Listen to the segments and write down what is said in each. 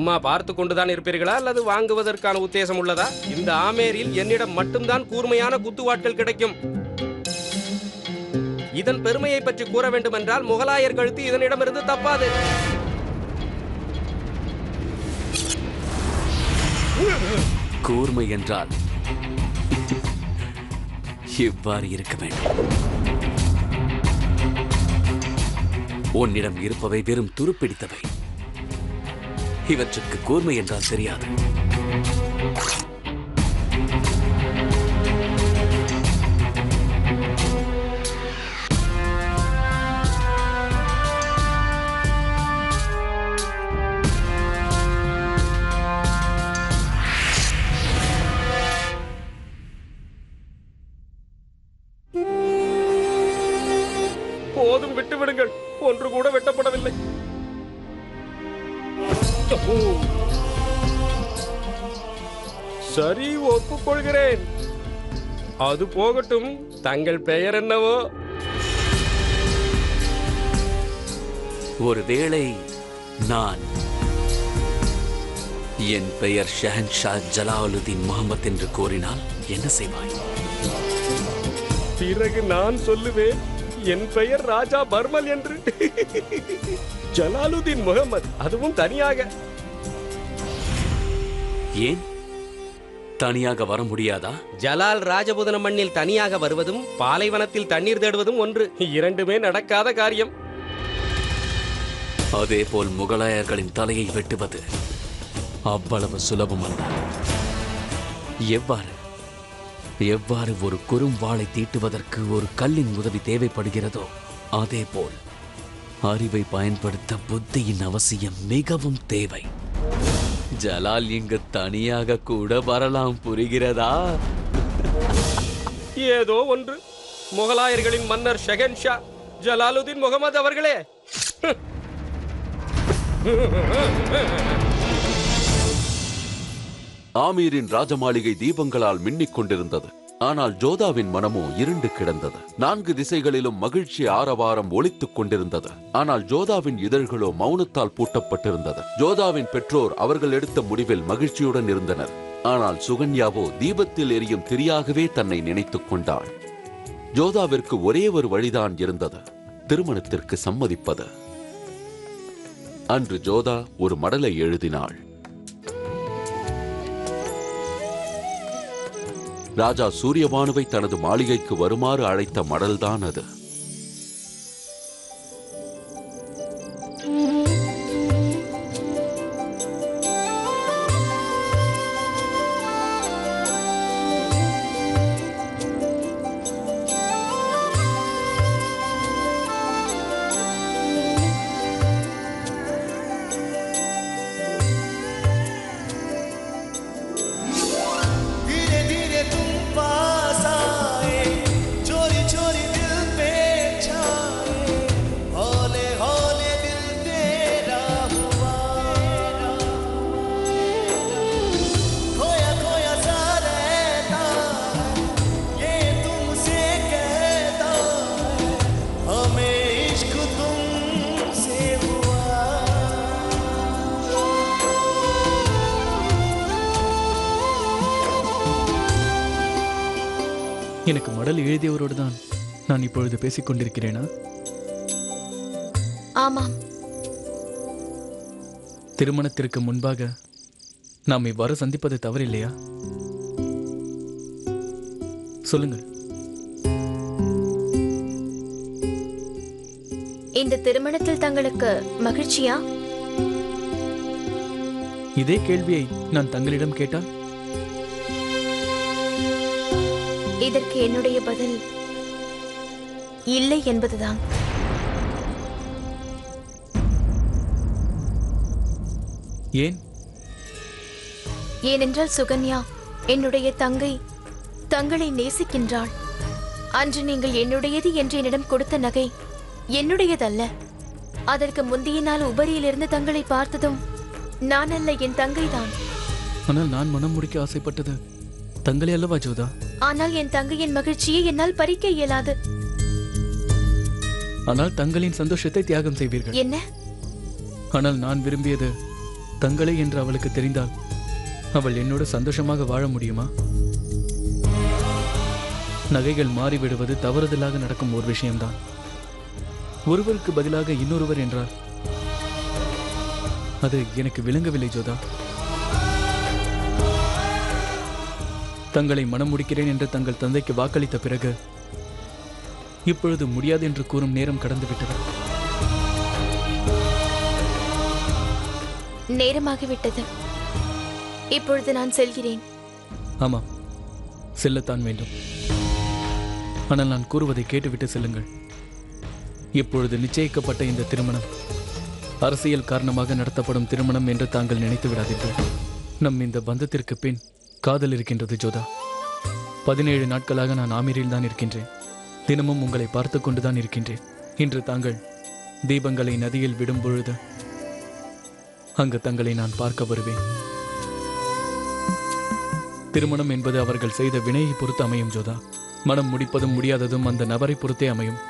சும்மா பார்த்து கொண்டுதான் இருப்பீர்களா அல்லது வாங்குவதற்கான உத்தேசம் உள்ளதா? இந்த ஆமேரில் என்னிடம் மட்டும்தான் கூர்மையான குத்துவாட்கள் கிடைக்கும். இதன் பெருமையை பற்றி கூற வேண்டும் என்றால் முகலாயர் கழுத்து இதனிடமிருந்து தப்பாது. கூர்மை என்றால் இவ்வாறு இருக்க வேண்டும். உன்னிடம் இருப்பவை வெறும் துருப்பிடித்தவை. இவற்றுக்கு கூர்மை என்றால் தெரியாது. போதும், விட்டுவிடுங்கள். ஒன்று கூட வெட்டப்படவில்லை. சரி, ஒப்புக்கொள்கிறேன். அது போகட்டும். தங்கள் பெயர் என்னவோ? ஒருவேளை நான் என் பெயர் ஷஹன்ஷா ஜலாலுதீன் முகமது என்று கூறினால் என்ன செய்வாய்? பிறகு நான் சொல்லுவேன், என் பெயர் ராஜா பர்மல் என்று. ஜலாலுதீன் முகமது, அதுவும் தனியாக. ஏன் தனியாக வர முடியாதா? ஜலால் ராஜபுதன மண்ணில் தனியாக வருவதும் பாலைவனத்தில் தண்ணீர் தேடுவதும் ஒன்று. இரண்டுமே நடக்காத காரியம். அதேபோல் முகலாயர்களின் தலையை வெட்டுவது அவ்வளவு சுலபம் அல்ல. எவ்வாறு ஒரு குறும்வாளை தீட்டுவதற்கு ஒரு கல்லின் உதவி தேவைப்படுகிறதோ அதேபோல் அறிவை பயன்படுத்த புத்தியின் அவசியம் மிகவும் தேவை. ஜலால் இங்கு தனியாக கூட வரலாம், புரிகிறதா? ஏதோ ஒன்று. முகலாயர்களின் மன்னர் ஷஹன்ஷா ஜலாலுதீன் முகமது அவர்களே. ஆமீரின் ராஜமாளிகை தீபங்களால் மின்னிக் கொண்டிருந்தது. ஆனால் ஜோதாவின் மனமோ இருண்டு கிடந்தது. 4 திசைகளிலும் மகிழ்ச்சி ஆரவாரம் ஒலித்துக் கொண்டிருந்தது. ஆனால் ஜோதாவின் இதழ்களோ மௌனத்தால் பூட்டப்பட்டிருந்தது. ஜோதாவின் பெற்றோர் அவர்கள் எடுத்த முடிவில் மகிழ்ச்சியுடன் இருந்தனர். ஆனால் சுகன்யாவோ தீபத்தில் எரியும் திரியாகவே தன்னை நினைத்துக் கொண்டாள். ஜோதாவிற்கு ஒரே ஒரு வழிதான் இருந்தது, திருமணத்திற்கு சம்மதிப்பது. அன்று ஜோதா ஒரு மடலை எழுதினாள். ராஜா சூரியபானுவை தனது மாளிகைக்கு வருமாறு அழைத்த மடல்தான் அது. எனக்கு மடல் எழுதியவரோடு தான் நான் இப்பொழுது பேசிக் கொண்டிருக்கிறேனா? ஆமாம். திருமணத்திற்கு முன்பாக நாம் இவ்வாறு சந்திப்பது தவறில்லையா? சொல்லுங்கள். இந்த திருமணத்தில் தங்களுக்கு மகிழ்ச்சியா? இதே கேள்வியை நான் தங்களிடம் கேட்டால்? இதற்கு என்னுடைய பதில் இல்லை என்பதுதான். ஏன்? ஏனென்றால் சுகன்யா என்னுடைய தங்கை தங்களை நேசிக்கின்றாள். அன்று நீங்கள் என்னுடையது என்று என்னிடம் கொடுத்த நகை என்னுடையதல்ல. அதற்கு முந்தைய நாள் உபரியிலிருந்து தங்களை பார்த்ததும் நான் அல்ல, என் தங்கைதான். ஆனால் நான் மனம் முடிக்க ஆசைப்பட்டது தங்களே அல்லவா ஜோதா? ஆனால் என் தங்கையின் மகிழ்ச்சியை என்னால் பறிக்க இயலாது. ஆனால் தங்களின் சந்தோஷத்தை தியாகம் செய்வீர்கள். என்ன? ஆனால் நான் விரும்பியது தங்களை என்று அவளுக்கு தெரிந்தால் அவள் என்னோடு சந்தோஷமாக வாழ முடியுமா? நகைகள் மாறிவிடுவது தவறுதலாக நடக்கும் ஒரு விஷயம்தான். ஒருவருக்கு பதிலாக இன்னொருவர் என்றால் அது எனக்கு விளங்கவில்லை ஜோதா. தங்களை மனம் முடிக்கிறேன் என்று தங்கள் தந்தைக்கு வாக்களித்த பிறகு இப்பொழுது முடியாது என்று கூறும் நேரம் கடந்துவிட்டது. நேரமாகிவிட்டது. இப்பொழுது நான் செல்கிறேன். ஆமாம், செல்லத்தான் வேண்டும். ஆனால் நான் கூறுவதை கேட்டுவிட்டு செல்லுங்கள். இப்பொழுது நிச்சயிக்கப்பட்ட இந்த திருமணம் அரசியல் காரணமாக நடத்தப்படும் திருமணம் என்று தாங்கள் நினைத்து விடாதீர்கள். நம் இந்த பந்தத்திற்கு பின் காதல் இருக்கின்றது ஜோதா. 17 நாட்களாக நான் ஆமீரில் தான் இருக்கின்றேன். தினமும் உங்களை பார்த்து கொண்டுதான் இருக்கின்றேன். இன்று தாங்கள் தீபங்களை நதியில் விடும் பொழுது அங்கு தங்களை நான் பார்க்க வருவேன். திருமணம் என்பது அவர்கள் செய்த வினையை பொறுத்து அமையும் ஜோதா. மனம் முடிப்பதும் முடியாததும் அந்த நபரை பொறுத்தே அமையும்.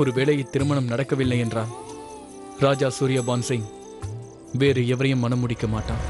ஒருவேளை இத்திருமணம் நடக்கவில்லை என்றால் ராஜா சூரியபான் சிங் வேறு எவரையும் மனம் முடிக்க மாட்டான்.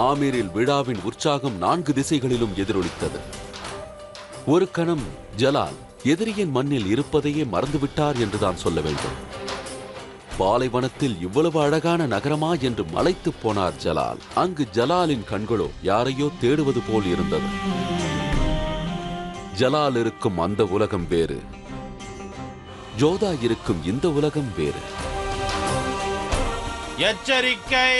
ஆமீரில் விழாவின் உற்சாகம் 4 திசைகளிலும் எதிரொலித்தது. ஒரு கணம் ஜலால் எதிரியின் மண்ணில் இருப்பதையே மறந்துவிட்டார் என்றுதான் சொல்ல வேண்டும். பாலைவனத்தில் இவ்வளவு அழகான நகரமா என்று மலைத்து போனார் ஜலால். அங்கு ஜலாலின் கண்களோ யாரையோ தேடுவது போல் இருந்தது. ஜலால் இருக்கும் அந்த உலகம் வேறு, ஜோதா இருக்கும் இந்த உலகம் வேறு. எச்சரிக்கை!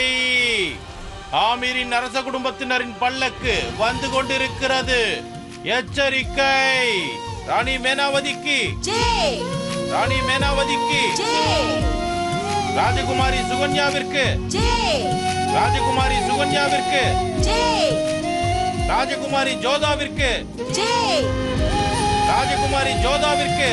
ஆமீரின் அரச குடும்பத்தினரின் பல்லக்கு வந்து கொண்டிருக்கிறது. எச்சரிக்கை! ராணி மேனாவதிக்கு, ராணி மேனாவதிக்கு, ராஜகுமாரி சுகன்யாவிற்கு, ராஜகுமாரி சுகன்யாவிற்கு, ராஜகுமாரி ஜோதாவிற்கு, ராஜகுமாரி ஜோதாவிற்கு.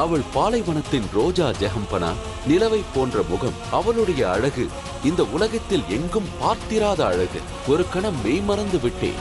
அவள் பாலைவனத்தின் ரோஜா ஜெகம்பனா, நிலவை போன்ற முகம், அவளுடைய அழகு இந்த உலகத்தில் எங்கும் பார்த்திராத அழகு. ஒரு கணம் மெய்மறந்து விட்டேன்.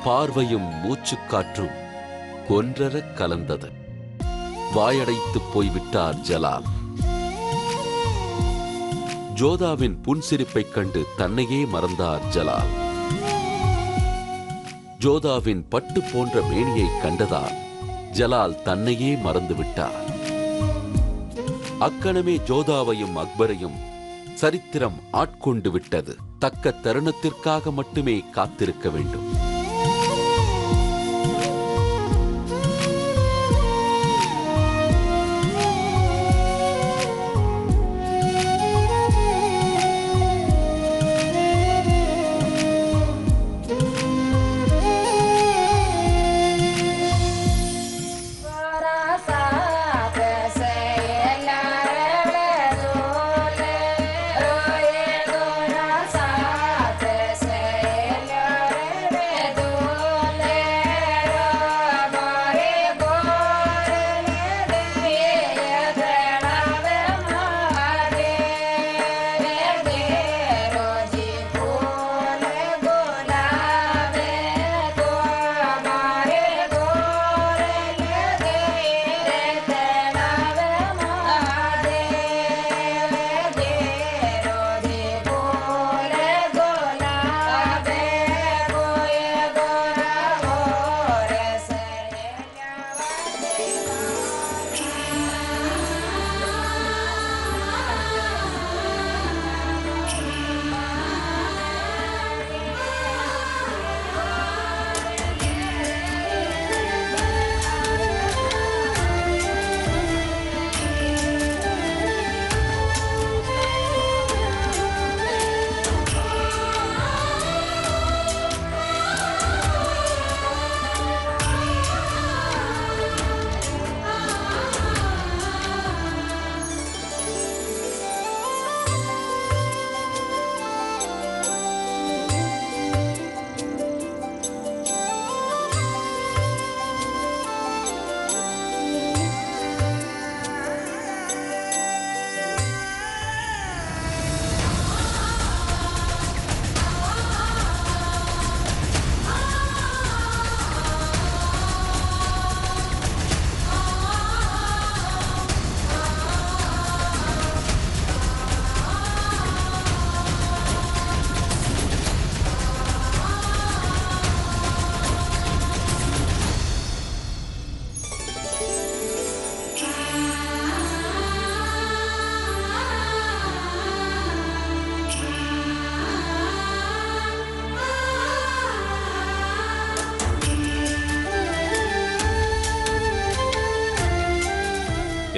பார்வையும் மூச்சுக்காற்றும் ஒன்றர கலந்தது. வாயடைத்து போய்விட்டார் ஜலால். ஜோதாவின் புன்சிரிப்பைக் கண்டு தன்னையே மறந்தார் ஜலால். ஜோதாவின் பட்டு போன்ற மேனியை கண்டதால் ஜலால் தன்னையே மறந்துவிட்டார். அக்கணமே ஜோதாவையும் அக்பரையும் சரித்திரம் ஆட்கொண்டு விட்டது. தக்க தருணத்திற்காக மட்டுமே காத்திருக்க வேண்டும்.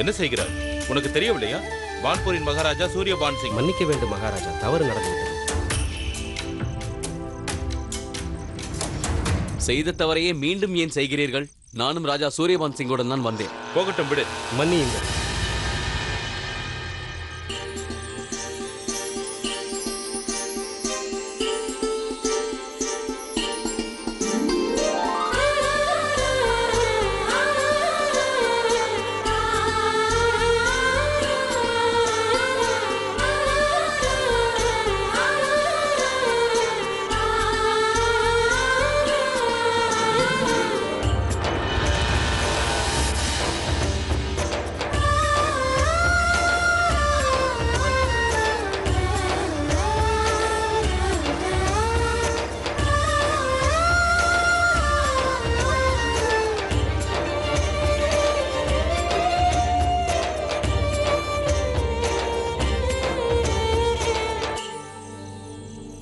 என்ன செய்கிறார்? உனக்கு தெரியவில்லையா? பான்பூரின் மகாராஜா சூரியபான் சிங். மன்னிக்க வேண்டும் மகாராஜா, தவறு நடந்துவிட்டது. செய்த தவறையே மீண்டும் ஏன் செய்கிறீர்கள்? நானும் ராஜா சூரியபான் சிங்குடன் தான் வந்தேன். போகட்டும், விடு. மன்னியுங்கள்.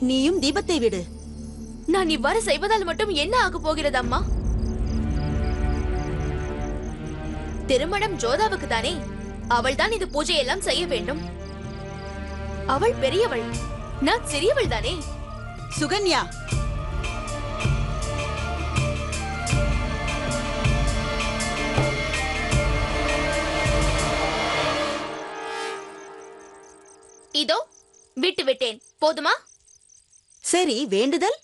நீயும் தீபத்தை விடு. நான் இவ்வாறு செய்வதால் மட்டும் என்ன ஆக போகிறது அம்மா? திருமணம் ஜோதாவுக்கு தானே. அவள் தான் இந்த பூஜையெல்லாம் செய்ய வேண்டும். அவள் பெரியவள், நான் சிறியவள் தானே. சுகன்யா, இதோ விட்டு விட்டேன், போதுமா? சரி, வேண்டுதல்.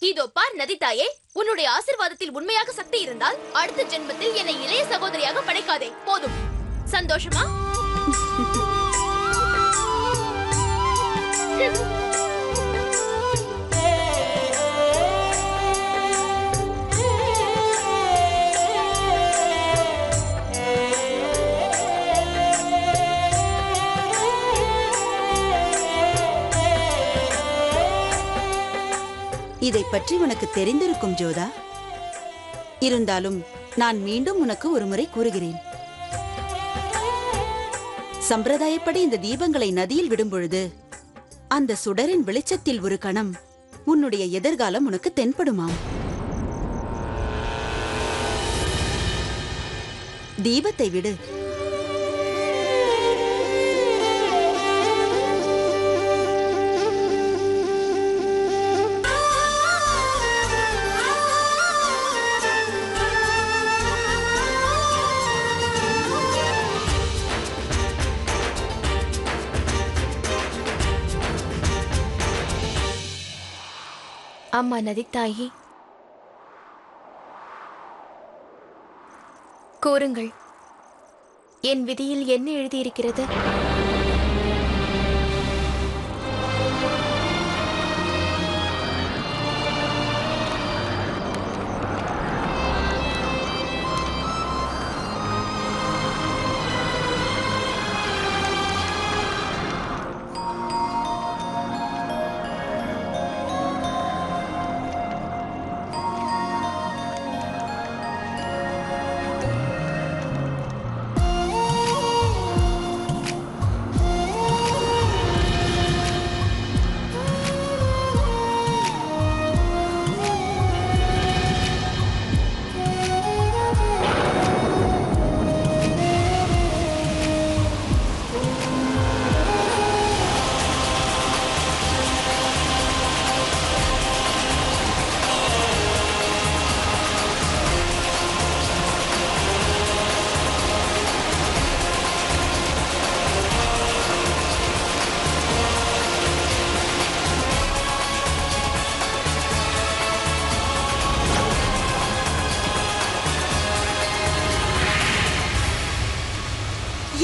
இதோ பார் நதி தாயே, உன்னுடைய ஆசீர்வாதத்தில் உண்மையாக சக்தி இருந்தால் அடுத்த ஜென்மத்தில் என்னை இளைய சகோதரியாக படைக்காதே. போதும். சந்தோஷமா? இதை பற்றி உனக்கு தெரிந்திருக்கும் ஜோதா. இருந்தாலும் நான் மீண்டும் உனக்கு ஒரு முறை கூறுகிறேன். சம்பிரதாயப்படி இந்த தீபங்களை நதியில் விடும் பொழுது அந்த சுடரின் வெளிச்சத்தில் ஒரு கணம் உன்னுடைய எதிர்காலம் உனக்கு தென்படுமாம். தீபத்தை விடு. அம்மா நதித்தாயி, கூறுங்கள், என் விதியில் என்ன எழுதியிருக்கிறது?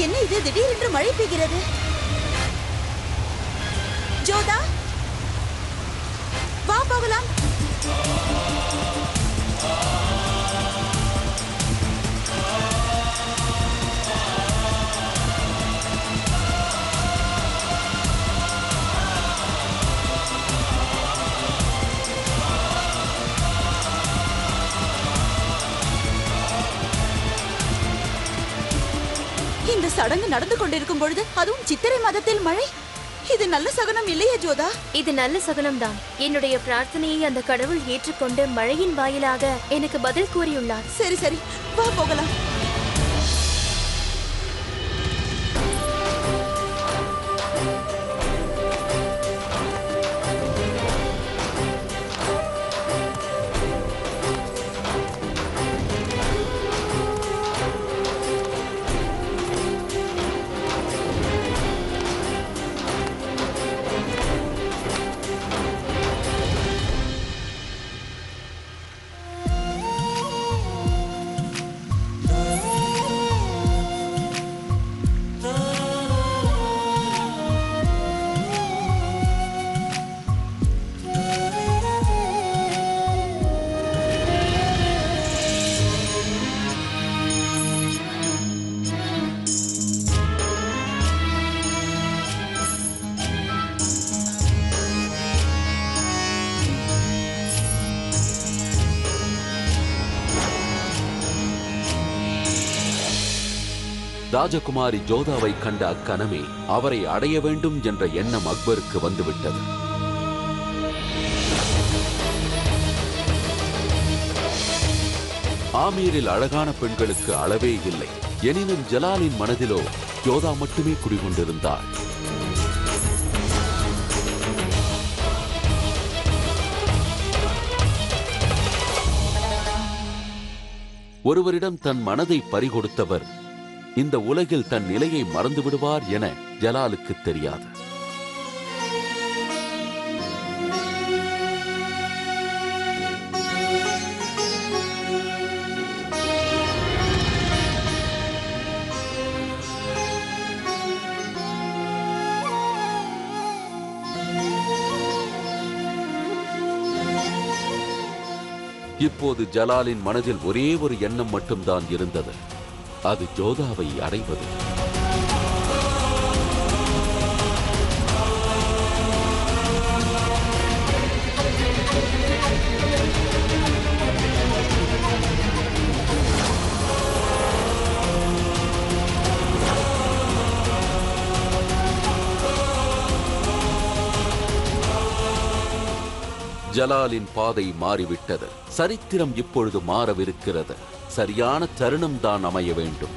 என்ன இது, திடீரென்று மழை பெய்கிறது? ஜோதா, வா போகலாம். இந்த சடங்கு நடந்து கொண்டிருக்கும் பொழுது, அதுவும் சித்திரை மாதத்தில் மழை, இது நல்ல சகுனம் இல்லையா ஜோதா? இது நல்ல சகுனம்தான். என்னுடைய பிரார்த்தனையை அந்த கடவுள் ஏற்றுக்கொண்டு மழையின் வாயிலாக எனக்கு பதில் கூறியுள்ளார். சரி சரி, வா போகலாம். ராஜகுமாரி ஜோதாவை கண்ட அக்கணமே அவரை அடைய வேண்டும் என்ற எண்ணம் அக்பருக்கு வந்துவிட்டது. ஆமீரில் அழகான பெண்களுக்கு அளவே இல்லை. எனினும் ஜலாலின் மனதிலோ ஜோதா மட்டுமே குடிகொண்டிருந்தாள். ஒருவரிடம் தன் மனதை பறிகொடுத்தவர் இந்த உலகில் தன் நிலையை மறந்து விடுவார் என ஜலாலுக்கு தெரியாது. இப்போது ஜலாலின் மனதில் ஒரே ஒரு எண்ணம் மட்டும்தான் இருந்தது. அது ஜோதாவை அடைவது. ஜலாலின் பாதை மாறிவிட்டது. சரித்திரம் இப்பொழுது மாறவிருக்கிறது. சரியான தருணம் தான் அமைய வேண்டும்.